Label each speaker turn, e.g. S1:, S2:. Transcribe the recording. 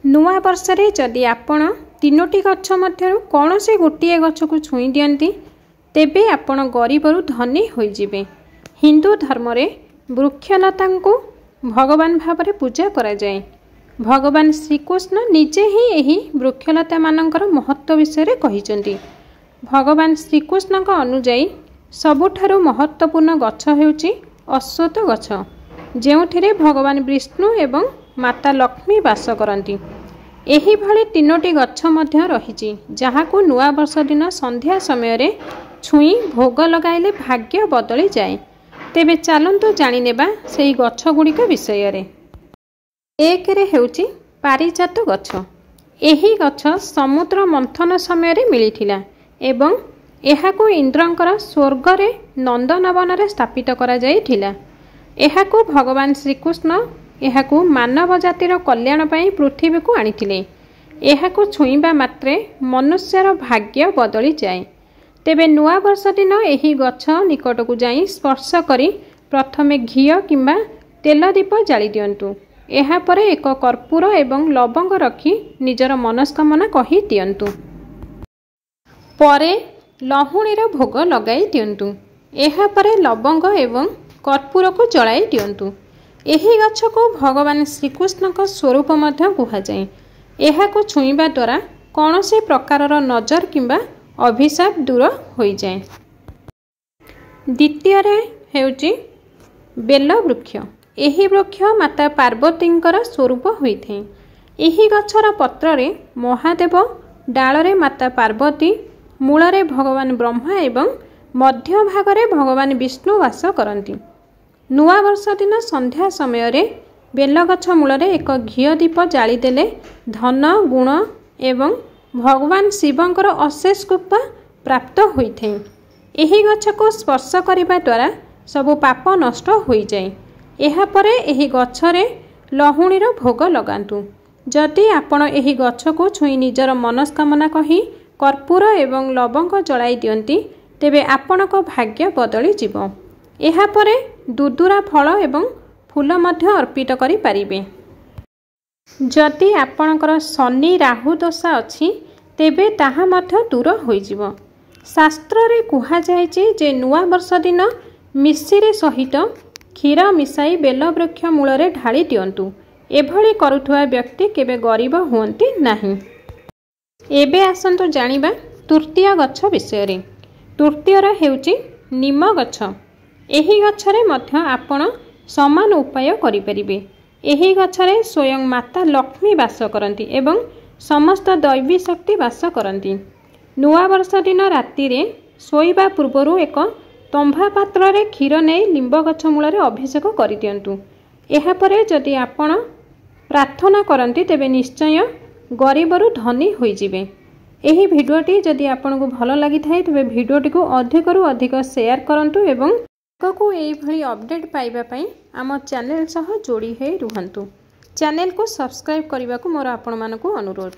S1: नुआ वर्ष रे जदि आपण 3टी गछ मध्यरु कौनसी गोटे गछ को छुई दियंती तेबे आपण गरीबरु धनी होइजिबे। हिंदू धर्म रे वृक्षलता को भगवान भाव पूजा करा जाए। भगवान श्रीकृष्ण निजे ही यही वृक्षलता मानकर महत्व विषय कहिसेंती। भगवान श्रीकृष्ण अनुजाई सबुठारु महत्वपूर्ण गछ हेउची अश्वत्थ गछ, जेउठिरे भगवान विष्णु एवं माता लक्ष्मी वास करती। एही भली 3टी गछ मध्य रहिछि जहाकू नुआ वर्ष दिन संध्या समय रे छुई भोग लगाइले भाग्य बदली जाए। तेबे चलंतु जानि नेबा सेही गछ गुड़िक विषय रे। एक रे हेउची पारिजात गछ। एही गछ समुद्र मंथन समय रे मिलिथिला एवं एहाकू इंद्रंकर स्वर्ग रे नंदनवन रे स्थापित करा जाइथिला। एहाकू भगवान श्रीकृष्ण एहाकू मानव जातिर कल्याण पई पृथ्वी को आनिथिले। एहाकू छुईबा मात्रे मनुष्यर भाग्य बदली जाए। तेबे नुआ वर्ष दिन एही गछ निकट को जाई स्पर्श करी प्रथमे घिया किंबा तेल दीप जाली दियंतु। एहा परे एक कर्पूर एवं लवंग रखी निजर मनस्कामना कही दियंतु। परे लहुणीर भोग लगाई दियंतु। एहा परे लवंग एवं कर्पूर को जलाई दियंतु। एही गछ को भगवान श्रीकृष्ण का स्वरूप मध्य कुहा जाए। एहाको छुईबा द्वारा कौनसी प्रकारर नजर किंबा अभिशाप दूर हो जाए। द्वितीय रे हेउची बेल वृक्ष। एही वृक्ष माता पार्वतींकर स्वरूप होइथे। एही गछर पत्र रे महादेव, डाल रे माता पार्वती, मूल रे भगवान ब्रह्मा एवं मध्य भाग रे भगवान विष्णु वास करती। नुआ वर्ष दिन संध्या समय रे बेल गछ मूल रे एक घिया दीप जाली देले धन गुण एवं भगवान शिवंकर अशेष कृपा प्राप्त होइथे। एही गछ को स्पर्श करिबा द्वारा सबु पाप नष्ट होई जाए। एहा परे एही गछ रे लहुणीर भोग लगांतु। जदि आपण एही गछ को छुई निजर मनस्कामना कही कर्पूर एवं लवंग जलाई दियंती तेबे आपणक भाग्य बदली जिवो। एहा परे दुदुरा फल एवं फूल मध्य अर्पित करि पारिबे। जदि आपणकर शनि राहु दशा अछि तेबे ताहा मध्य दूर होइजिवो। शास्त्र रे कुहा जायछि जे नुआ वर्ष दिन मिश्री सहित क्षीर मिसाई बेल वृक्ष मूल रे ढाली दियंतु। एभली करुथुवा व्यक्ति केबे गरीब हुअंती नाही। एबे आसंतु जानिबा तृतीय गछ विषय रे। तृतीय रे हेउची नीम गछ। एही गछरे मध्य आपण समान उपाय करि परिबे। एही गछरे स्वयं माता लक्ष्मी वास करती एवं समस्त दैवी शक्ति वास करती। नुआ वर्ष दिन राति रे सोइबा पूर्वरु एक तंभा पात्र रे क्षीर नै लिंब गछ मूल रे अभिषेक करि दियंतु। एहा परे जदि आपण प्रार्थना करती तेबे निश्चय गरीबरु धनी होई जिवे। एही भिडियोटी जदि आपनको भल लागि थाए तेबे भिडियोटी को अधिकरु अधिक शेयर करंतु एवं को एई भली अपडेट पाइबा पई आम चैनल सह जोड़ी हे रुहंतु। चैनल को सब्सक्राइब करने को मोर आपण मानकु अनुरोध।